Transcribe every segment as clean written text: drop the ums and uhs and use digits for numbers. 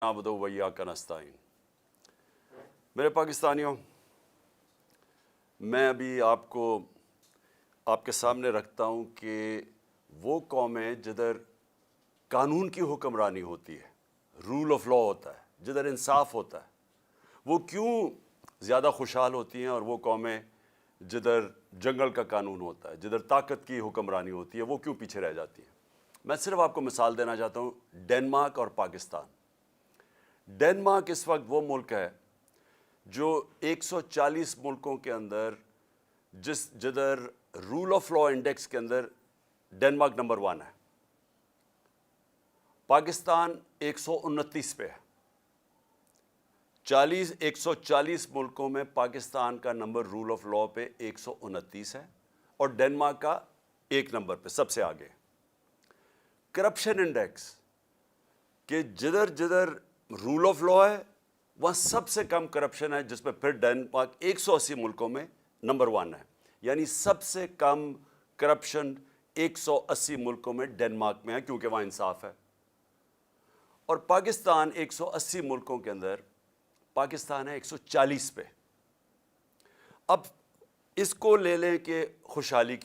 نعبدو و ایاک نستعین۔ میرے پاکستانیوں، میں ابھی آپ کے سامنے رکھتا ہوں کہ وہ قومیں جدھر قانون کی حکمرانی ہوتی ہے، رول آف لا ہوتا ہے، جدھر انصاف ہوتا ہے، وہ کیوں زیادہ خوشحال ہوتی ہیں، اور وہ قومیں جدھر جنگل کا قانون ہوتا ہے، جدھر طاقت کی حکمرانی ہوتی ہے، وہ کیوں پیچھے رہ جاتی ہیں۔ میں صرف آپ کو مثال دینا چاہتا ہوں، ڈنمارک اور پاکستان۔ ڈنمارک اس وقت وہ ملک ہے جو 140 ملکوں کے اندر جدھر رول آف لا انڈیکس کے اندر ڈنمارک نمبر 1 ہے۔ پاکستان 129 پہ ہے۔ 140 ملکوں میں پاکستان کا نمبر رول آف لا پہ 129 ہے، اور ڈنمارک کا 1 نمبر پہ سب سے آگے۔ کرپشن انڈیکس کہ جدھر جدھر رول آف لا ہے وہاں سب سے کم کرپشن ہے، جس میں پھر ڈنمارک 180 ملکوں میں نمبر 1 ہے، یعنی سب سے کم کرپشن 180 ملکوں میں ڈنمارک میں ہے، کیونکہ وہاں انصاف ہے۔ اور پاکستان 180 ملکوں کے اندر پاکستان ہے 140 پہ۔ اب اس کو لے لیں کہ خوشحالی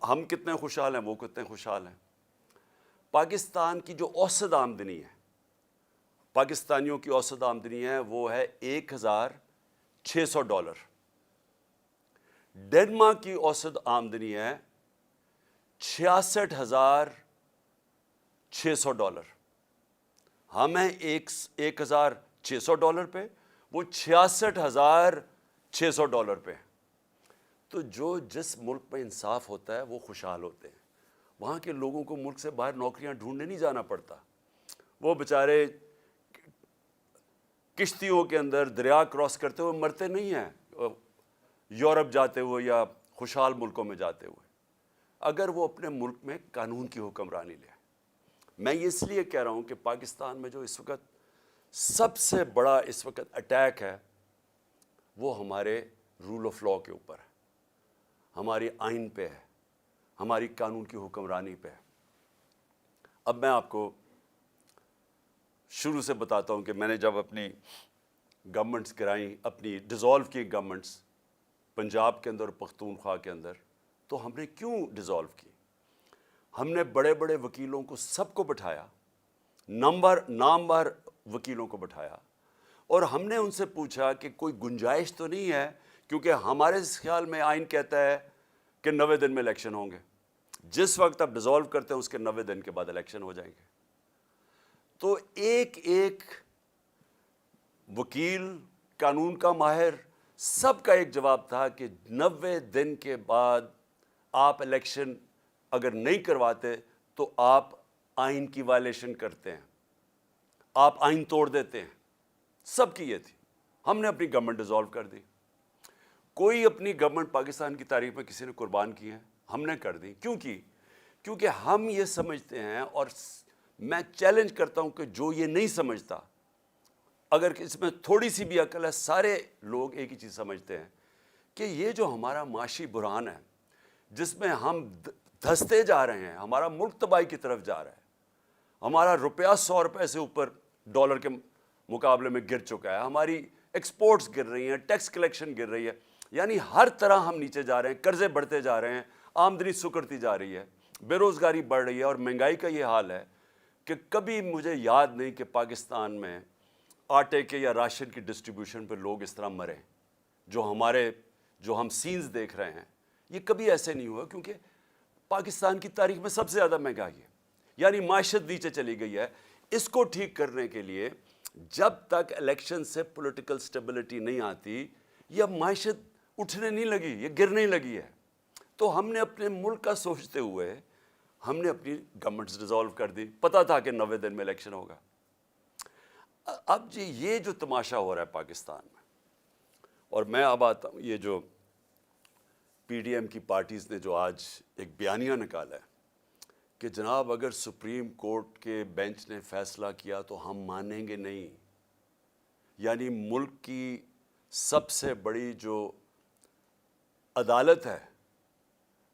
ہم کتنے خوشحال ہیں، وہ کتنے خوشحال ہیں۔ پاکستان کی جو اوسط آمدنی ہے، پاکستانیوں کی اوسط آمدنی ہے، وہ ہے $1,600۔ ڈنمارک کی اوسط آمدنی ہے $66,600۔ ہم ہیں $1,600 پہ، وہ $66,600 پہ۔ تو جس ملک میں انصاف ہوتا ہے وہ خوشحال ہوتے ہیں۔ وہاں کے لوگوں کو ملک سے باہر نوکریاں ڈھونڈنے نہیں جانا پڑتا، وہ بیچارے کشتیوں کے اندر دریا کراس کرتے ہوئے مرتے نہیں ہیں، یورپ جاتے ہوئے یا خوشحال ملکوں میں جاتے ہوئے، اگر وہ اپنے ملک میں قانون کی حکمرانی لے۔ میں یہ اس لیے کہہ رہا ہوں کہ پاکستان میں جو اس وقت سب سے بڑا اٹیک ہے وہ ہمارے رول آف لا کے اوپر ہے، ہماری آئین پہ ہے، ہماری قانون کی حکمرانی پہ ہے۔ اب میں آپ کو شروع سے بتاتا ہوں کہ میں نے جب اپنی گورنمنٹس گرائیں، اپنی ڈیزالو کی گورنمنٹس پنجاب کے اندر اور پختونخوا کے اندر، تو ہم نے کیوں ڈیزالو کی؟ ہم نے بڑے بڑے وکیلوں کو سب کو بٹھایا، نامور وکیلوں کو بٹھایا، اور ہم نے ان سے پوچھا کہ کوئی گنجائش تو نہیں ہے، کیونکہ ہمارے خیال میں آئین کہتا ہے کہ 90 دن میں الیکشن ہوں گے، جس وقت آپ ڈیزالو کرتے ہیں اس کے 90 دن کے بعد الیکشن ہو جائیں گے۔ تو ایک وکیل، قانون کا ماہر، سب کا ایک جواب تھا کہ 90 دن کے بعد آپ الیکشن اگر نہیں کرواتے تو آپ آئین کی وائلیشن کرتے ہیں، آپ آئین توڑ دیتے ہیں۔ سب کی یہ تھی۔ ہم نے اپنی گورنمنٹ ڈیزالو کر دی۔ کوئی اپنی گورنمنٹ پاکستان کی تاریخ میں کسی نے قربان کی ہیں؟ ہم نے کر دی۔ کیونکہ ہم یہ سمجھتے ہیں، اور میں چیلنج کرتا ہوں کہ جو یہ نہیں سمجھتا، اگر اس میں تھوڑی سی بھی عقل ہے، سارے لوگ ایک ہی چیز سمجھتے ہیں کہ یہ جو ہمارا معاشی بحران ہے، جس میں ہم دھستے جا رہے ہیں، ہمارا ملک تباہی کی طرف جا رہا ہے، ہمارا روپیہ 100 روپے سے اوپر ڈالر کے مقابلے میں گر چکا ہے، ہماری ایکسپورٹس گر رہی ہیں، ٹیکس کلیکشن گر رہی ہے، یعنی ہر طرح ہم نیچے جا رہے ہیں، قرضے بڑھتے جا رہے ہیں، آمدنی سکڑتی جا رہی ہے، بے روزگاری بڑھ رہی ہے، اور مہنگائی کا یہ حال ہے کہ کبھی مجھے یاد نہیں کہ پاکستان میں آٹے کے یا راشن کی ڈسٹریبیوشن پہ لوگ اس طرح مرے، جو ہم سینز دیکھ رہے ہیں، یہ کبھی ایسے نہیں ہوا، کیونکہ پاکستان کی تاریخ میں سب سے زیادہ مہنگائی ہے، یعنی معیشت نیچے چلی گئی ہے۔ اس کو ٹھیک کرنے کے لیے جب تک الیکشن سے پولیٹیکل سٹیبلٹی نہیں آتی، یہ معیشت اٹھنے نہیں لگی، یہ گرنے لگی ہے۔ تو ہم نے اپنے ملک کا سوچتے ہوئے ہم نے اپنی گورنمنٹس ڈیزالو کر دی، پتہ تھا کہ 90 دن میں الیکشن ہوگا۔ اب جی یہ جو تماشا ہو رہا ہے پاکستان میں، اور میں اب آتا ہوں، یہ جو پی ڈی ایم کی پارٹیز نے جو آج ایک بیانیہ نکالا ہے کہ جناب اگر سپریم کورٹ کے بینچ نے فیصلہ کیا تو ہم مانیں گے نہیں، یعنی ملک کی سب سے بڑی جو عدالت ہے،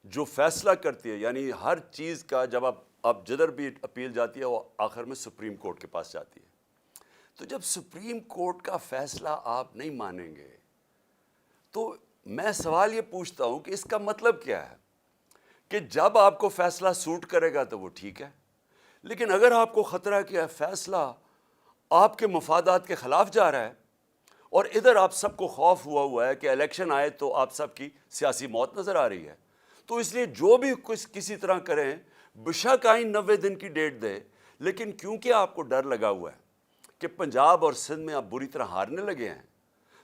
جو فیصلہ کرتی ہے، یعنی ہر چیز کا جب اب جدھر بھی اپیل جاتی ہے وہ آخر میں سپریم کورٹ کے پاس جاتی ہے. تو جب سپریم کورٹ کا فیصلہ آپ نہیں مانیں گے تو میں سوال یہ پوچھتا ہوں کہ اس کا مطلب کیا ہے کہ جب آپ کو فیصلہ سوٹ کرے گا تو وہ ٹھیک ہے، لیکن اگر آپ کو خطرہ ہے کہ فیصلہ آپ کے مفادات کے خلاف جا رہا ہے اور ادھر آپ سب کو خوف ہوا ہے کہ الیکشن آئے تو آپ سب کی سیاسی موت نظر آ رہی ہے، تو اس لیے جو بھی کسی طرح کریں بشک آئین 90 دن کی ڈیٹ دے، لیکن کیونکہ آپ کو ڈر لگا ہوا ہے کہ پنجاب اور سندھ میں آپ بری طرح ہارنے لگے ہیں،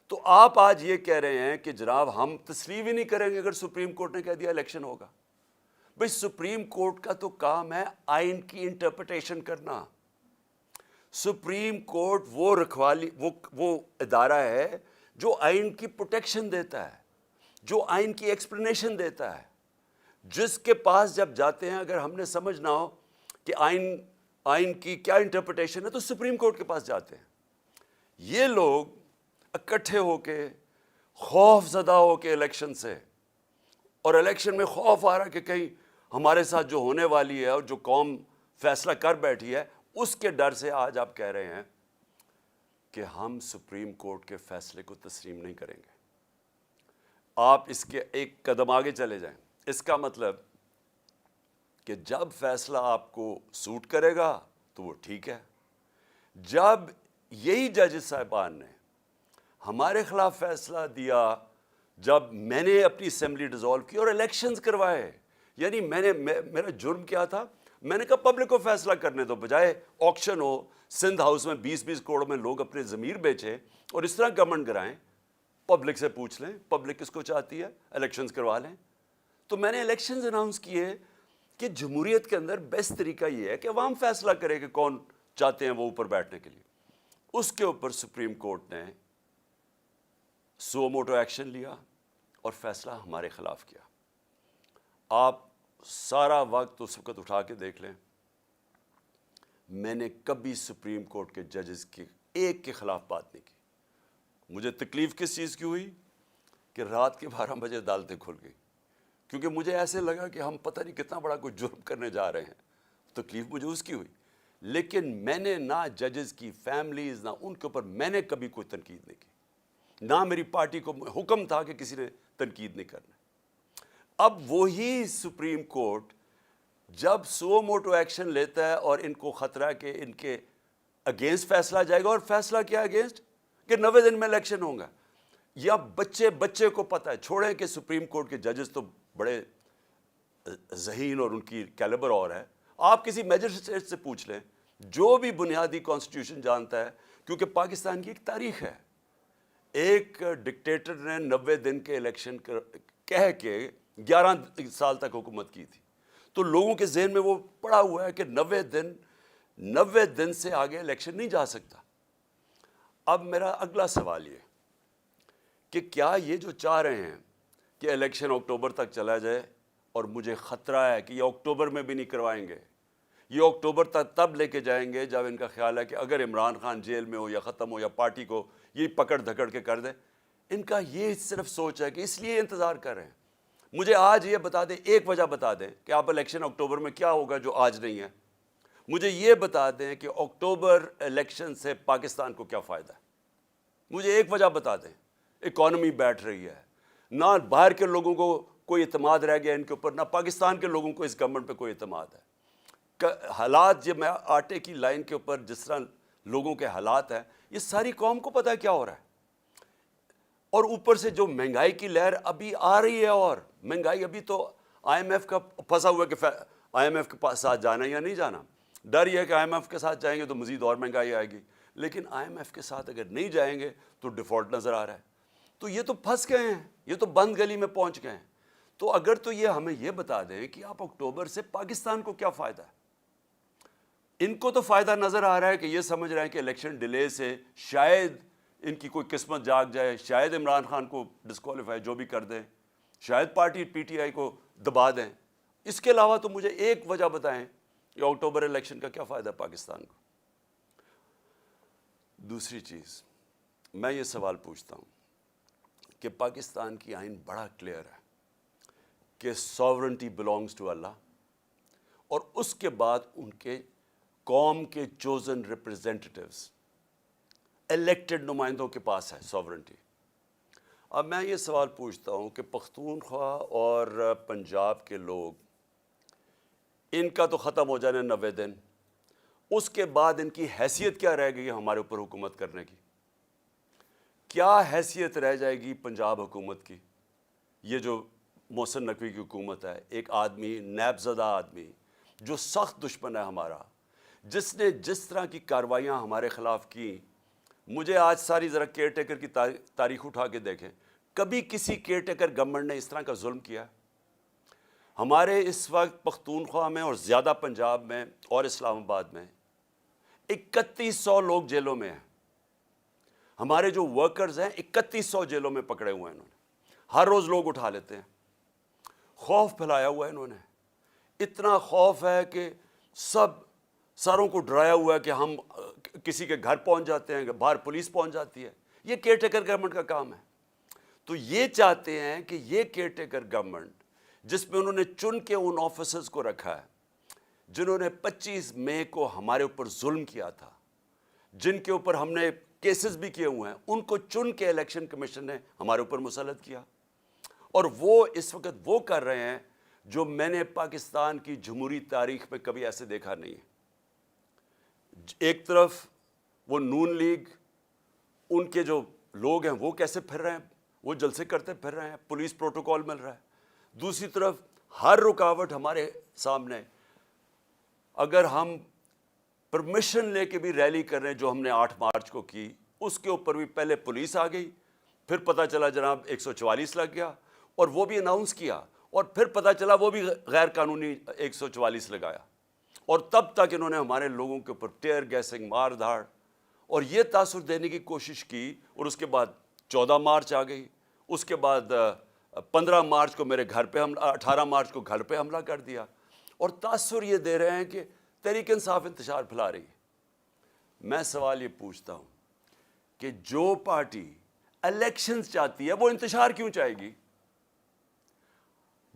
تو آپ آج یہ کہہ رہے ہیں کہ جناب ہم تسلیم ہی نہیں کریں گے اگر سپریم کورٹ نے کہہ دیا الیکشن ہوگا. بھئی سپریم کورٹ کا تو کام ہے آئین کی انٹرپریٹیشن کرنا. سپریم کورٹ وہ رکھوالی وہ ادارہ ہے جو آئین کی پروٹیکشن دیتا ہے، جو آئین کی ایکسپلینیشن دیتا ہے، جس کے پاس جب جاتے ہیں اگر ہم نے سمجھنا ہو کہ آئین کی کیا انٹرپریٹیشن ہے تو سپریم کورٹ کے پاس جاتے ہیں. یہ لوگ اکٹھے ہو کے خوف زدہ ہو کے الیکشن سے، اور الیکشن میں خوف آ رہا کہ کہیں ہمارے ساتھ جو ہونے والی ہے اور جو قوم فیصلہ کر بیٹھی ہے اس کے ڈر سے آج آپ کہہ رہے ہیں کہ ہم سپریم کورٹ کے فیصلے کو تسلیم نہیں کریں گے. آپ اس کے ایک قدم آگے چلے جائیں. اس کا مطلب کہ جب فیصلہ آپ کو سوٹ کرے گا تو وہ ٹھیک ہے. جب یہی ججز صاحبان نے ہمارے خلاف فیصلہ دیا، جب میں نے اپنی اسمبلی ڈیزالو کی اور الیکشنز کروائے، یعنی میرا جرم کیا تھا؟ میں نے کہا پبلک کو فیصلہ کرنے دو، بجائے آکشن ہو سندھ ہاؤس میں 20 کروڑ میں لوگ اپنے ضمیر بیچیں اور اس طرح گورنمنٹ کرائیں. پبلک سے پوچھ لیں پبلک کس کو چاہتی ہے، الیکشنز کروا لیں. تو میں نے الیکشنز اناؤنس کیے کہ جمہوریت کے اندر بیسٹ طریقہ یہ ہے کہ عوام فیصلہ کرے کہ کون چاہتے ہیں وہ اوپر بیٹھنے کے لیے. اس کے اوپر سپریم کورٹ نے سو موٹو ایکشن لیا اور فیصلہ ہمارے خلاف کیا. آپ سارا وقت اس وقت اٹھا کے دیکھ لیں، میں نے کبھی سپریم کورٹ کے ججز کے ایک کے خلاف بات نہیں کی. مجھے تکلیف کس چیز کی ہوئی کہ رات کے 12 بجے عدالتیں کھل گئی، کیونکہ مجھے ایسے لگا کہ ہم پتہ نہیں کتنا بڑا کوئی جرم کرنے جا رہے ہیں. تکلیف مجھے اس کی ہوئی، لیکن میں نے نہ ججز کی فیملیز نہ ان کے اوپر میں نے کبھی کوئی تنقید نہیں کی، نہ میری پارٹی کو حکم تھا کہ کسی نے تنقید نہیں کرنا. اب وہی سپریم کورٹ جب سو موٹو ایکشن لیتا ہے اور ان کو خطرہ ہے کہ ان کے اگینسٹ فیصلہ جائے گا، اور فیصلہ کیا اگینسٹ کہ 90 دن میں الیکشن ہوں گا. یا بچے کو پتہ ہے، چھوڑیں کہ سپریم کورٹ کے ججز تو بڑے ذہین اور ان کی کیلیبر اور ہے. آپ کسی میجسٹریٹ سے پوچھ لیں جو بھی بنیادی کانسٹیٹیوشن جانتا ہے، کیونکہ پاکستان کی ایک تاریخ ہے. ایک ڈکٹیٹر نے 90 دن کے الیکشن کہہ کے 11 سال تک حکومت کی تھی، تو لوگوں کے ذہن میں وہ پڑا ہوا ہے کہ 90 دن سے آگے الیکشن نہیں جا سکتا. اب میرا اگلا سوال یہ کہ کیا یہ جو چاہ رہے ہیں کہ الیکشن اکتوبر تک چلا جائے، اور مجھے خطرہ ہے کہ یہ اکتوبر میں بھی نہیں کروائیں گے، یہ اکتوبر تک تب لے کے جائیں گے جب ان کا خیال ہے کہ اگر عمران خان جیل میں ہو یا ختم ہو یا پارٹی کو یہ پکڑ دھکڑ کے کر دے. ان کا یہ صرف سوچ ہے کہ اس لیے انتظار کر رہے ہیں. مجھے آج یہ بتا دیں، ایک وجہ بتا دیں کہ آپ الیکشن اکتوبر میں کیا ہوگا جو آج نہیں ہے. مجھے یہ بتا دیں کہ اکتوبر الیکشن سے پاکستان کو کیا فائدہ ہے. مجھے ایک وجہ بتا دیں. اکانومی بیٹھ رہی ہے، نہ باہر کے لوگوں کو کوئی اعتماد رہ گیا ان کے اوپر، نہ پاکستان کے لوگوں کو اس گورنمنٹ پہ کوئی اعتماد ہے. حالات جب میں آٹے کی لائن کے اوپر جس طرح لوگوں کے حالات ہیں، یہ ساری قوم کو پتہ ہے کیا ہو رہا ہے. اور اوپر سے جو مہنگائی کی لہر ابھی آ رہی ہے، اور مہنگائی ابھی تو آئی ایم ایف کا پھنسا ہوا ہے کہ آئی ایم ایف کے ساتھ جانا یا نہیں جانا. ڈر یہ ہے کہ آئی ایم ایف کے ساتھ جائیں گے تو مزید اور مہنگائی آئے گی، لیکن آئی ایم ایف کے ساتھ اگر نہیں جائیں گے تو ڈیفالٹ نظر آ رہا ہے. تو یہ تو پھنس گئے ہیں، یہ تو بند گلی میں پہنچ گئے ہیں. تو اگر تو یہ ہمیں یہ بتا دیں کہ آپ اکتوبر سے پاکستان کو کیا فائدہ ہے. ان کو تو فائدہ نظر آ رہا ہے کہ یہ سمجھ رہے ہیں کہ الیکشن ڈیلے سے شاید ان کی کوئی قسمت جاگ جائے، شاید عمران خان کو ڈسکوالیفائی جو بھی کر دیں، شاید پارٹی پی ٹی آئی کو دبا دیں. اس کے علاوہ تو مجھے ایک وجہ بتائیں کہ اکتوبر الیکشن کا کیا فائدہ پاکستان کو. دوسری چیز میں یہ سوال پوچھتا ہوں کہ پاکستان کی آئین بڑا کلیئر ہے کہ ساورنٹی بلانگز ٹو اللہ، اور اس کے بعد ان کے قوم کے چوزن ریپرزینٹیٹیوز، الیکٹڈ نمائندوں کے پاس ہے سوورنٹی۔ اب میں یہ سوال پوچھتا ہوں کہ پختونخوا اور پنجاب کے لوگ، ان کا تو ختم ہو جانے 90 دن، اس کے بعد ان کی حیثیت کیا رہ گئی ہمارے اوپر حکومت کرنے کی؟ کیا حیثیت رہ جائے گی پنجاب حکومت کی؟ یہ جو محسن نقوی کی حکومت ہے، ایک آدمی، نیب زدہ آدمی جو سخت دشمن ہے ہمارا، جس نے جس طرح کی کارروائیاں ہمارے خلاف کی، مجھے آج ساری ذرا کیئر ٹیکر کی تاریخ اٹھا کے دیکھیں، کبھی کسی کیئر ٹیکر گورنمنٹ نے اس طرح کا ظلم کیا؟ ہمارے اس وقت پختونخوا میں اور زیادہ پنجاب میں اور اسلام آباد میں 3100 لوگ جیلوں میں ہیں۔ ہمارے جو ورکرز ہیں 3100 جیلوں میں پکڑے ہوئے ہیں انہوں نے، ہر روز لوگ اٹھا لیتے ہیں۔ خوف پھیلایا ہوا ہے انہوں نے، اتنا خوف ہے کہ سب ساروں کو ڈرایا ہوا ہے کہ ہم کسی کے گھر پہنچ جاتے ہیں، باہر پولیس پہنچ جاتی ہے۔ یہ کیئر ٹیکر گورنمنٹ کا کام ہے۔ تو یہ چاہتے ہیں کہ یہ کیئر ٹیکر گورنمنٹ، جس میں انہوں نے چن کے ان آفیسرز کو رکھا ہے جنہوں نے 25 مئی کو ہمارے اوپر ظلم کیا تھا، جن کے اوپر ہم نے کیسز بھی کیے ہوئے ہیں، ان کو چن کے الیکشن کمیشن نے ہمارے اوپر مسلط کیا، اور وہ اس وقت وہ کر رہے ہیں جو میں نے پاکستان کی جمہوری تاریخ میں کبھی ایسے دیکھا نہیں ہے۔ ایک طرف وہ نون لیگ، ان کے جو لوگ ہیں وہ کیسے پھر رہے ہیں، وہ جلسے کرتے پھر رہے ہیں، پولیس پروٹوکول مل رہا ہے۔ دوسری طرف ہر رکاوٹ ہمارے سامنے، اگر ہم پرمیشن لے کے بھی ریلی کر رہے ہیں جو ہم نے 8 مارچ کو کی، اس کے اوپر بھی پہلے پولیس آ گئی، پھر پتہ چلا جناب 144 لگ گیا، اور وہ بھی اناؤنس کیا، اور پھر پتہ چلا وہ بھی غیر قانونی 144 لگایا، اور تب تک انہوں نے ہمارے لوگوں کے اوپر ٹیئر گیسنگ، مار دھاڑ اور یہ تاثر دینے کی کوشش کی، اور اس کے بعد 14 مارچ آ گئی، اس کے بعد 15 مارچ کو میرے گھر پہ حملہ، 18 مارچ کو گھر پہ حملہ کر دیا، اور تاثر یہ دے رہے ہیں کہ تحریک انصاف انتشار پھیلا رہی ہے۔ میں سوال یہ پوچھتا ہوں کہ جو پارٹی الیکشنز چاہتی ہے وہ انتشار کیوں چاہے گی؟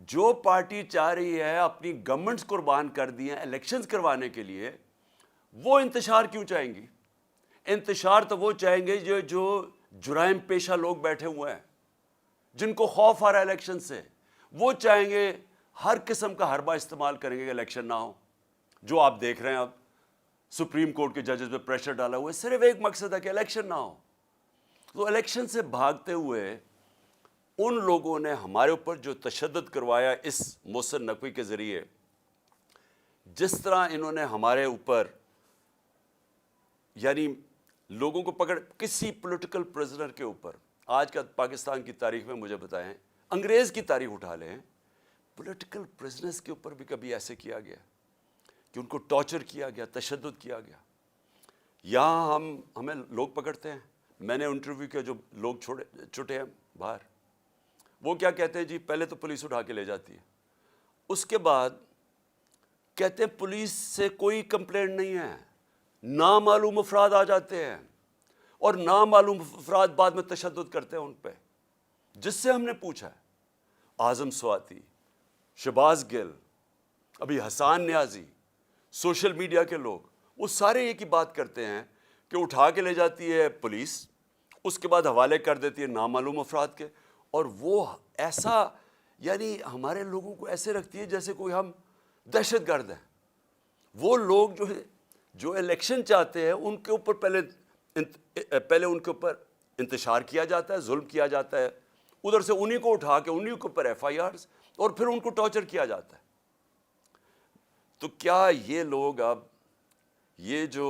جو پارٹی چاہ رہی ہے اپنی گورنمنٹس قربان کر دی ہیں الیکشنز کروانے کے لیے، وہ انتشار کیوں چاہیں گی؟ انتشار تو وہ چاہیں گے جو جرائم پیشہ لوگ بیٹھے ہوئے ہیں، جن کو خوف آ رہا ہے الیکشن سے، وہ چاہیں گے، ہر قسم کا حربہ استعمال کریں گے کہ الیکشن نہ ہو۔ جو آپ دیکھ رہے ہیں اب سپریم کورٹ کے ججز پہ پریشر ڈالا ہوا ہے، صرف ایک مقصد ہے کہ الیکشن نہ ہو۔ تو الیکشن سے بھاگتے ہوئے ان لوگوں نے ہمارے اوپر جو تشدد کروایا اس محسن نقوی کے ذریعے، جس طرح انہوں نے ہمارے اوپر یعنی لوگوں کو پکڑ، کسی پولیٹیکل پرزنر کے اوپر، آج کا پاکستان کی تاریخ میں مجھے بتائیں، انگریز کی تاریخ اٹھا لیں، پولیٹیکل پرزنرز کے اوپر بھی کبھی ایسے کیا گیا کہ ان کو ٹارچر کیا گیا، تشدد کیا گیا؟ یہاں ہمیں لوگ پکڑتے ہیں، میں نے انٹرویو کیا جو لوگ چھوٹے ہیں باہر، وہ کیا کہتے ہیں جی، پہلے تو پولیس اٹھا کے لے جاتی ہے، اس کے بعد کہتے ہیں پولیس سے کوئی کمپلینٹ نہیں ہے، نامعلوم افراد آ جاتے ہیں اور نامعلوم افراد بعد میں تشدد کرتے ہیں ان پہ۔ جس سے ہم نے پوچھا ہے، اعظم سواتی، شہباز گل، ابھی حسان نیازی، سوشل میڈیا کے لوگ، وہ سارے ایک ہی بات کرتے ہیں کہ اٹھا کے لے جاتی ہے پولیس، اس کے بعد حوالے کر دیتی ہے نامعلوم افراد کے، اور وہ ایسا یعنی ہمارے لوگوں کو ایسے رکھتی ہے جیسے کوئی ہم دہشت گرد ہیں۔ وہ لوگ جو الیکشن چاہتے ہیں ان کے اوپر پہلے ان کے اوپر انتشار کیا جاتا ہے، ظلم کیا جاتا ہے، ادھر سے انہی کو اٹھا کے انہی کے اوپر ایف آئی آرز، اور پھر ان کو ٹارچر کیا جاتا ہے۔ تو کیا یہ لوگ اب یہ جو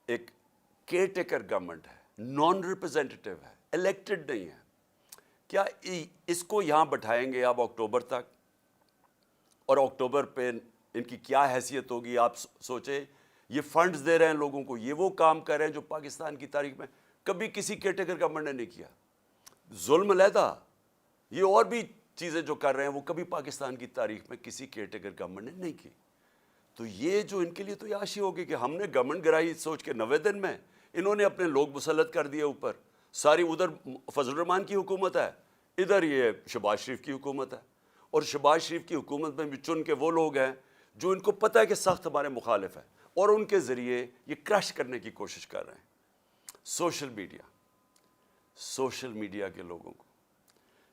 ایک کیئر ٹیکر گورنمنٹ ہے، نان ریپرزینٹیٹیو ہے، الیکٹڈ نہیں ہے، کیا اس کو یہاں بٹھائیں گے اب اکتوبر تک؟ اور اکتوبر پہ ان کی کیا حیثیت ہوگی؟ آپ سوچیں، یہ فنڈز دے رہے ہیں لوگوں کو، یہ وہ کام کر رہے ہیں جو پاکستان کی تاریخ میں کبھی کسی کیئر ٹیکر گورنمنٹ نے نہیں کیا۔ ظلم علیحدہ، یہ اور بھی چیزیں جو کر رہے ہیں وہ کبھی پاکستان کی تاریخ میں کسی کیئر ٹیکر گورنمنٹ نے نہیں کی۔ تو یہ جو ان کے لیے تو عیاشی ہوگی کہ ہم نے گورنمنٹ گرائی سوچ کے 90 دن میں انہوں نے اپنے لوگ مسلط کر دیے اوپر، ساری ادھر فضل الرحمان کی حکومت ہے، ادھر یہ شہباز شریف کی حکومت ہے، اور شہباز شریف کی حکومت میں بھی چن کے وہ لوگ ہیں جو ان کو پتہ ہے کہ سخت ہمارے مخالف ہیں، اور ان کے ذریعے یہ کرش کرنے کی کوشش کر رہے ہیں۔ سوشل میڈیا کے لوگوں کو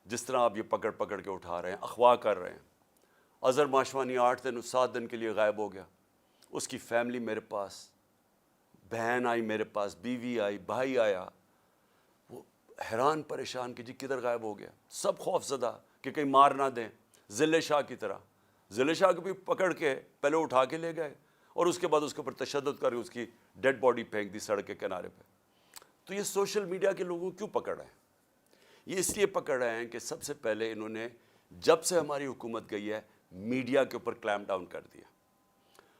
جس طرح آپ یہ پکڑ پکڑ کے اٹھا رہے ہیں، اغوا کر رہے ہیں۔ اظہر ماشوانی 8 دن 7 دن کے لیے غائب ہو گیا، اس کی فیملی میرے پاس، بہن آئی میرے پاس، بیوی آئی، بھائی آیا، وہ حیران پریشان کہ جی کدھر غائب ہو گیا، سب خوف زدہ کہ کہیں مار نہ دیں، ضلع شاہ کی طرح۔ ضلع شاہ کو بھی پکڑ کے پہلے اٹھا کے لے گئے اور اس کے بعد اس کے اوپر تشدد کر کے اس کی ڈیڈ باڈی پھینک دی سڑک کے کنارے پہ۔ تو یہ سوشل میڈیا کے لوگوں کو کیوں پکڑ رہے ہیں؟ یہ اس لیے پکڑ رہے ہیں کہ سب سے پہلے انہوں نے جب سے ہماری حکومت گئی ہے میڈیا کے اوپر کلیم ڈاؤن کر دیا،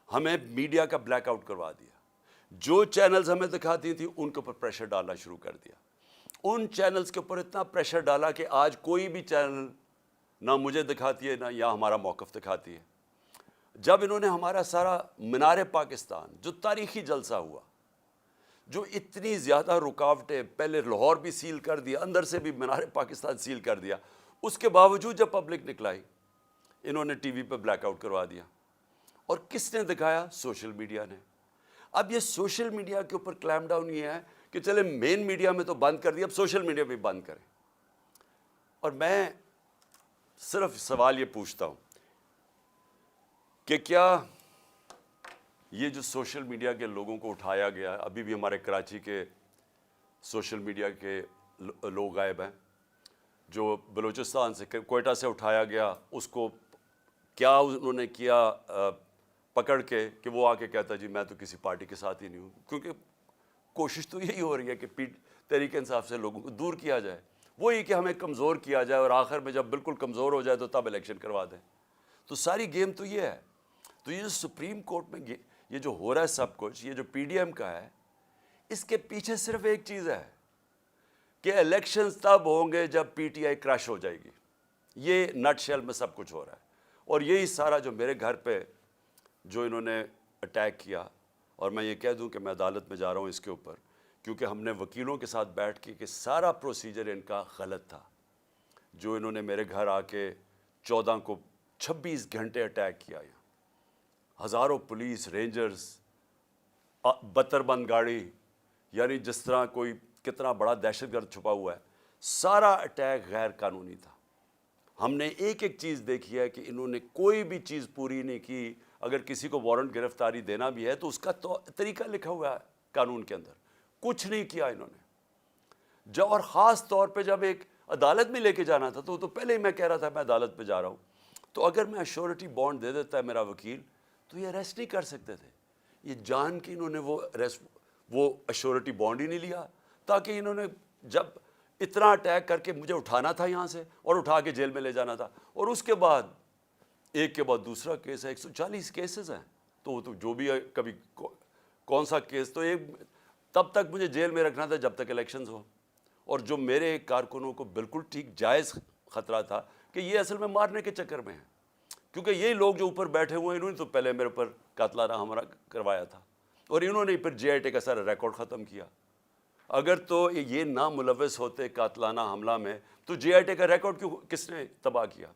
ہمیں میڈیا کا بلیک آؤٹ کروا دیا، جو چینلز ہمیں دکھاتی تھیں ان کے اوپر پریشر ڈالنا شروع کر دیا، ان چینلز کے اوپر اتنا پریشر ڈالا کہ آج کوئی بھی چینل نہ مجھے دکھاتی ہے نہ یا ہمارا موقف دکھاتی ہے۔ جب انہوں نے ہمارا سارا مینار پاکستان جو تاریخی جلسہ ہوا، جو اتنی زیادہ رکاوٹیں، پہلے لاہور بھی سیل کر دیا، اندر سے بھی مینار پاکستان سیل کر دیا، اس کے باوجود جب پبلک نکلائی انہوں نے ٹی وی پہ بلیک آؤٹ کروا دیا۔ اور کس نے دکھایا؟ سوشل میڈیا نے۔ اب یہ سوشل میڈیا کے اوپر کلیم ڈاؤن یہ ہے کہ چلے مین میڈیا میں تو بند کر دیا، اب سوشل میڈیا بھی بند کریں۔ اور میں صرف سوال یہ پوچھتا ہوں کہ کیا یہ جو سوشل میڈیا کے لوگوں کو اٹھایا گیا، ابھی بھی ہمارے کراچی کے سوشل میڈیا کے لوگ غائب ہیں، جو بلوچستان سے کوئٹہ سے اٹھایا گیا، اس کو کیا انہوں نے کیا پکڑ کے کہ وہ آ کے کہتا جی میں تو کسی پارٹی کے ساتھ ہی نہیں ہوں، کیونکہ کوشش تو یہی ہو رہی ہے کہ تحریک انصاف سے لوگوں کو دور کیا جائے، وہی کہ ہمیں کمزور کیا جائے اور آخر میں جب بالکل کمزور ہو جائے تو تب الیکشن کروا دیں۔ تو ساری گیم تو یہ ہے۔ تو یہ جو سپریم کورٹ میں یہ جو ہو رہا ہے سب کچھ، یہ جو پی ڈی ایم کا ہے، اس کے پیچھے صرف ایک چیز ہے کہ الیکشنز تب ہوں گے جب پی ٹی آئی کریش ہو جائے گی۔ یہ نٹ شیل میں سب کچھ ہو رہا ہے، اور یہی سارا جو میرے گھر پہ جو انہوں نے اٹیک کیا، اور میں یہ کہہ دوں کہ میں عدالت میں جا رہا ہوں اس کے اوپر، کیونکہ ہم نے وکیلوں کے ساتھ بیٹھ کے کہ سارا پروسیجر ان کا غلط تھا۔ جو انہوں نے میرے گھر آ کے 14 کو 26 گھنٹے اٹیک کیا، ہزاروں پولیس رینجرز، 72 بند گاڑی، یعنی جس طرح کوئی کتنا بڑا دہشت گرد چھپا ہوا ہے، سارا اٹیک غیر قانونی تھا۔ ہم نے ایک ایک چیز دیکھی ہے کہ انہوں نے کوئی بھی چیز پوری نہیں کی۔ اگر کسی کو وارنٹ گرفتاری دینا بھی ہے تو اس کا طریقہ لکھا ہوا ہے قانون کے اندر، کچھ نہیں کیا انہوں نے۔ اور خاص طور پہ جب ایک عدالت میں لے کے جانا تھا تو پہلے ہی میں کہہ رہا تھا میں عدالت پہ جا رہا ہوں، تو اگر میں ایشورٹی بانڈ دے دیتا ہے میرا وکیل تو یہ اریسٹ نہیں کر سکتے تھے۔ یہ جان کے انہوں نے وہ ایشورٹی بانڈ ہی نہیں لیا، تاکہ انہوں نے جب اتنا اٹیک کر کے مجھے اٹھانا تھا یہاں سے اور اٹھا کے جیل میں لے جانا تھا، اور اس کے بعد ایک کے بعد دوسرا کیس ہے، 140 کیسز ہیں، تو جو بھی ہے کبھی کون سا کیس، تو تب تک مجھے جیل میں رکھنا تھا جب تک الیکشنز ہو۔ اور جو میرے کارکنوں کو بالکل ٹھیک جائز خطرہ تھا کہ یہ اصل میں مارنے کے چکر میں ہیں، کیونکہ یہی لوگ جو اوپر بیٹھے ہوئے ہیں انہوں نے تو پہلے میرے اوپر قاتلانہ حملہ کروایا تھا، اور انہوں نے پھر جے آئی ٹی کا سارا ریکارڈ ختم کیا۔ اگر تو یہ نہ ملوث ہوتے قاتلانہ حملہ میں تو جے آئی ٹی کا ریکارڈ کس نے تباہ کیا؟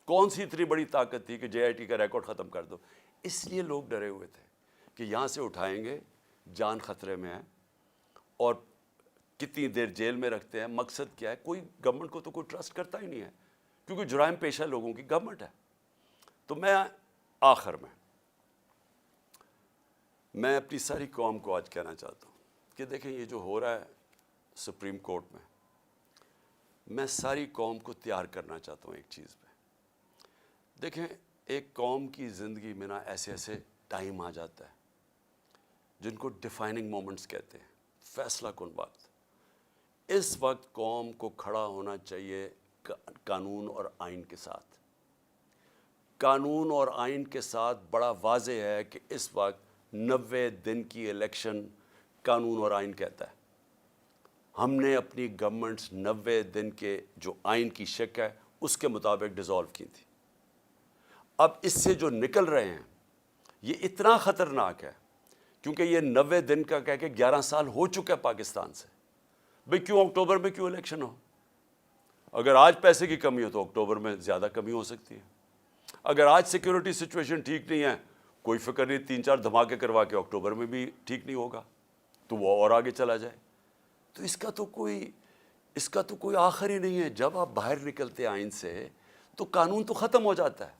کون سی اتنی بڑی طاقت تھی کہ جے آئی ٹی کا ریکارڈ ختم کر دو؟ اس لیے لوگ ڈرے ہوئے تھے کہ یہاں سے اٹھائیں گے، جان خطرے میں ہے، اور کتنی دیر جیل میں رکھتے ہیں، مقصد کیا ہے؟ کوئی گورنمنٹ کو تو کوئی ٹرسٹ کرتا ہی نہیں ہے، کیونکہ جرائم پیشہ لوگوں کی گورنمنٹ ہے۔ تو میں آخر میں اپنی ساری قوم کو آج کہنا چاہتا ہوں کہ دیکھیں یہ جو ہو رہا ہے سپریم کورٹ میں ساری قوم کو تیار کرنا چاہتا ہوں ایک چیز پہ۔ دیکھیں ایک قوم کی زندگی میں نا ایسے ٹائم آ جاتا ہے جن کو ڈیفائننگ مومنٹس کہتے ہیں، فیصلہ کن وقت۔ اس وقت قوم کو کھڑا ہونا چاہیے قانون اور آئین کے ساتھ۔ قانون اور آئین کے ساتھ بڑا واضح ہے کہ اس وقت 90 دن کی الیکشن قانون اور آئین کہتا ہے۔ ہم نے اپنی گورنمنٹس 90 دن کے جو آئین کی شک ہے اس کے مطابق ڈیزالو کی تھی۔ اب اس سے جو نکل رہے ہیں یہ اتنا خطرناک ہے کیونکہ یہ 90 دن کا کہہ کے 11 سال ہو چکا ہے پاکستان سے۔ بھئی کیوں اکتوبر میں کیوں الیکشن ہو؟ اگر آج پیسے کی کمی ہو تو اکتوبر میں زیادہ کمی ہو سکتی ہے. اگر آج سیکیورٹی سچویشن ٹھیک نہیں ہے, کوئی فکر نہیں, 3-4 دھماکے کروا کے اکتوبر میں بھی ٹھیک نہیں ہوگا تو وہ اور آگے چلا جائے. تو اس کا تو کوئی آخر ہی نہیں ہے. جب آپ باہر نکلتے ہیں آئین سے تو قانون تو ختم ہو جاتا ہے.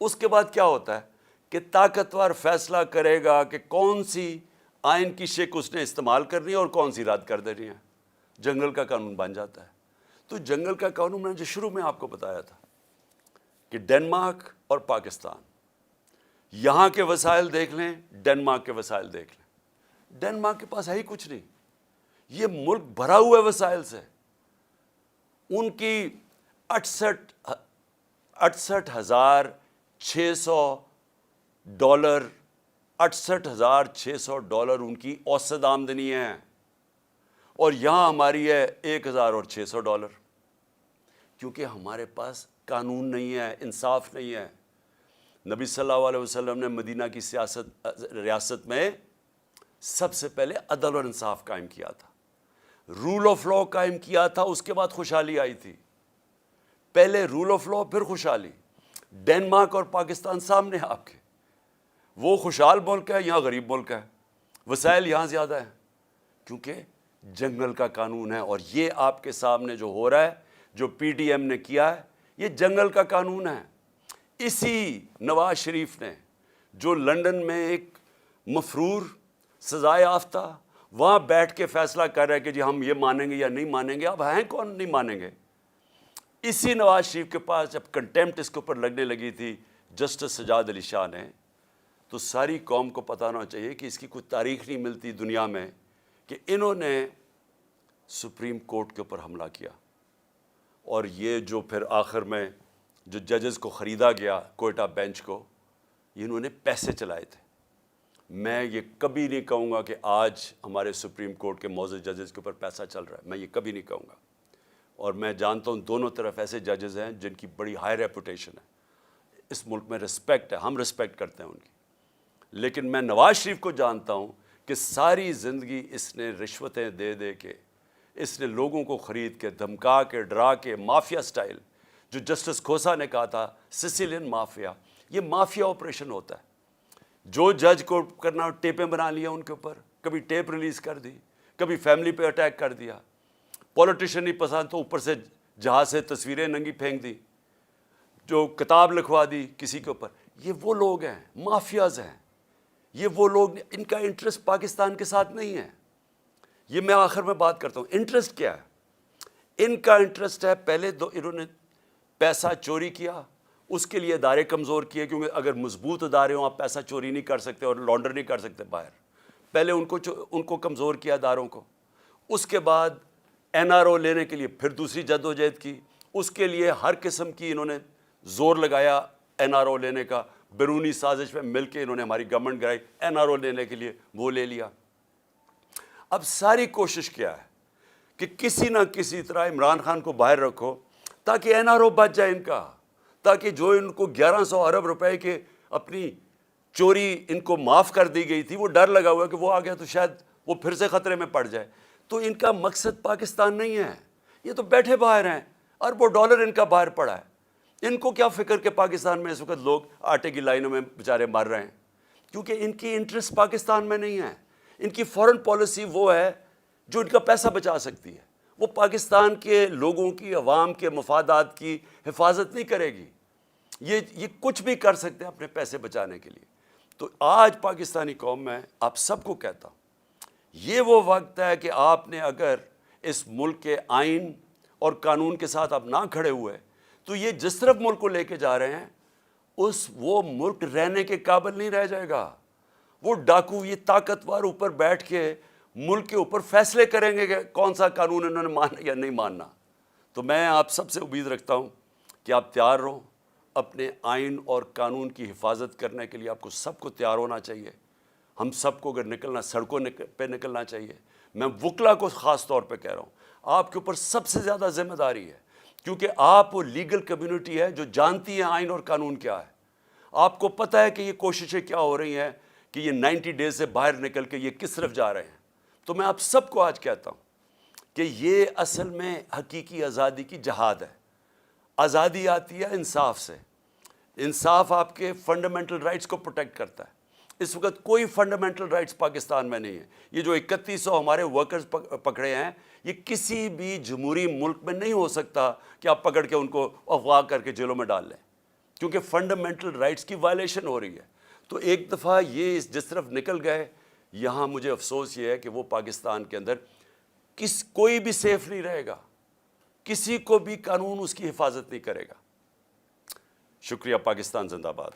اس کے بعد کیا ہوتا ہے کہ طاقتور فیصلہ کرے گا کہ کون سی آئین کی شق اس نے استعمال کرنی ہے اور کون سی رد کر دینی ہے. جنگل کا قانون بن جاتا ہے. تو جنگل کا قانون میں نے جو شروع میں آپ کو بتایا تھا کہ ڈنمارک اور پاکستان, یہاں کے وسائل دیکھ لیں, ڈنمارک کے وسائل دیکھ لیں. ڈنمارک کے پاس ہے ہی کچھ نہیں. یہ ملک بھرا ہوا ہے وسائل سے. ان کی 68,600 ڈالر ان کی اوسط آمدنی ہے, اور یہاں ہماری ہے $1,600. کیونکہ ہمارے پاس قانون نہیں ہے, انصاف نہیں ہے. نبی صلی اللہ علیہ وسلم نے مدینہ کی ریاست میں سب سے پہلے عدل اور انصاف قائم کیا تھا, رول آف لا قائم کیا تھا. اس کے بعد خوشحالی آئی تھی. پہلے رول آف لا پھر خوشحالی. ڈنمارک اور پاکستان سامنے آپ کے, وہ خوشحال ملک ہے, یہاں غریب ملک ہے. وسائل یہاں زیادہ ہیں کیونکہ جنگل کا قانون ہے. اور یہ آپ کے سامنے جو ہو رہا ہے, جو پی ٹی ایم نے کیا ہے, یہ جنگل کا قانون ہے. اسی نواز شریف نے جو لندن میں ایک مفرور سزائے یافتہ وہاں بیٹھ کے فیصلہ کر رہے کہ جی ہم یہ مانیں گے یا نہیں مانیں گے. اب ہیں کون نہیں مانیں گے؟ اسی نواز شریف کے پاس جب کنٹیمپٹ اس کے اوپر لگنے لگی تھی جسٹس سجاد علی شاہ نے, تو ساری قوم کو پتہ ہونا چاہیے کہ اس کی کوئی تاریخ نہیں ملتی دنیا میں کہ انہوں نے سپریم کورٹ کے اوپر حملہ کیا. اور یہ جو پھر آخر میں جو ججز کو خریدا گیا کوئٹہ بینچ کو, انہوں نے پیسے چلائے تھے. میں یہ کبھی نہیں کہوں گا کہ آج ہمارے سپریم کورٹ کے معزز ججز کے اوپر پیسہ چل رہا ہے, میں یہ کبھی نہیں کہوں گا. اور میں جانتا ہوں دونوں طرف ایسے ججز ہیں جن کی بڑی ہائی ریپوٹیشن ہے, اس ملک میں رسپیکٹ ہے, ہم رسپیکٹ کرتے ہیں ان کی. لیکن میں نواز شریف کو جانتا ہوں کہ ساری زندگی اس نے رشوتیں دے دے کے, اس نے لوگوں کو خرید کے, دھمکا کے, ڈرا کے, مافیا سٹائل, جو جسٹس کھوسا نے کہا تھا سسیلین مافیا, یہ مافیا آپریشن ہوتا ہے. جو جج کو کرنا ٹیپیں بنا لیا ان کے اوپر, کبھی ٹیپ ریلیز کر دی, کبھی فیملی پہ اٹیک کر دیا. پولیٹیشین نہیں پسند تو اوپر سے جہاز سے تصویریں ننگی پھینک دی, جو کتاب لکھوا دی کسی کے اوپر. یہ وہ لوگ ہیں, مافیاز ہیں. یہ وہ لوگ, ان کا انٹرسٹ پاکستان کے ساتھ نہیں ہے. یہ میں آخر میں بات کرتا ہوں انٹرسٹ کیا ہے. ان کا انٹرسٹ ہے, پہلے انہوں نے پیسہ چوری کیا, اس کے لیے ادارے کمزور کیے, کیونکہ اگر مضبوط ادارے ہوں آپ پیسہ چوری نہیں کر سکتے اور لانڈر نہیں کر سکتے باہر. پہلے ان کو کمزور کیا اداروں کو. اس کے بعد این آر او لینے کے لیے پھر دوسری جدوجہد کی. اس کے لیے ہر قسم کی انہوں نے زور لگایا این آر او لینے کا. بیرونی سازش میں مل کے انہوں نے ہماری گورنمنٹ گرائی این آر او لینے کے لیے, وہ لے لیا. اب ساری کوشش کیا ہے کہ کسی نہ کسی طرح عمران خان کو باہر رکھو تاکہ این آر او بچ جائے ان کا, تاکہ جو ان کو 1100 ارب روپے کے اپنی چوری ان کو معاف کر دی گئی تھی, وہ ڈر لگا ہوا کہ وہ آ گیا تو شاید وہ پھر سے خطرے میں پڑ جائے. تو ان کا مقصد پاکستان نہیں ہے, یہ تو بیٹھے باہر ہیں, اربوں ڈالر ان کا باہر پڑا ہے. ان کو کیا فکر کہ پاکستان میں اس وقت لوگ آٹے کی لائنوں میں بیچارے مر رہے ہیں, کیونکہ ان کی انٹرسٹ پاکستان میں نہیں ہے. ان کی فورن پالیسی وہ ہے جو ان کا پیسہ بچا سکتی ہے, وہ پاکستان کے لوگوں کی, عوام کے مفادات کی حفاظت نہیں کرے گی. یہ کچھ بھی کر سکتے ہیں اپنے پیسے بچانے کے لیے. تو آج پاکستانی قوم میں آپ سب کو کہتا ہوں, یہ وہ وقت ہے کہ آپ نے اگر اس ملک کے آئین اور قانون کے ساتھ آپ نہ کھڑے ہوئے تو یہ جس طرف ملک کو لے کے جا رہے ہیں وہ ملک رہنے کے قابل نہیں رہ جائے گا. وہ ڈاکو, یہ طاقتور اوپر بیٹھ کے ملک کے اوپر فیصلے کریں گے کہ کون سا قانون انہوں نے ماننا یا نہیں ماننا. تو میں آپ سب سے امید رکھتا ہوں کہ آپ تیار رہو اپنے آئین اور قانون کی حفاظت کرنے کے لیے. آپ کو سب کو تیار ہونا چاہیے. ہم سب کو اگر نکلنا, سڑکوں پہ نکلنا چاہیے. میں وکلا کو خاص طور پہ کہہ رہا ہوں, آپ کے اوپر سب سے زیادہ ذمہ داری ہے, کیونکہ آپ وہ لیگل کمیونٹی ہے جو جانتی ہے آئین اور قانون کیا ہے. آپ کو پتہ ہے کہ یہ کوششیں کیا ہو رہی ہیں کہ یہ 90 ڈیز سے باہر نکل کے یہ کس طرف جا رہے ہیں. تو میں آپ سب کو آج کہتا ہوں کہ یہ اصل میں حقیقی آزادی کی جہاد ہے. آزادی آتی ہے انصاف سے. انصاف آپ کے فنڈامنٹل رائٹس کو پروٹیکٹ کرتا ہے. اس وقت کوئی فنڈامنٹل رائٹس پاکستان میں نہیں ہے. یہ جو 3100 ہمارے ورکرز پکڑے ہیں، یہ کسی بھی جمہوری ملک میں نہیں ہو سکتا کہ آپ پکڑ کے ان کو اغوا کر کے جیلوں میں ڈال لیں، کیونکہ فنڈامنٹل رائٹس کی وائلیشن ہو رہی ہے. تو ایک دفعہ یہ جس طرف نکل گئے، یہاں مجھے افسوس یہ ہے کہ وہ پاکستان کے اندر کوئی بھی سیف نہیں رہے گا، کسی کو بھی قانون اس کی حفاظت نہیں کرے گا. شکریہ. پاکستان زندہ باد.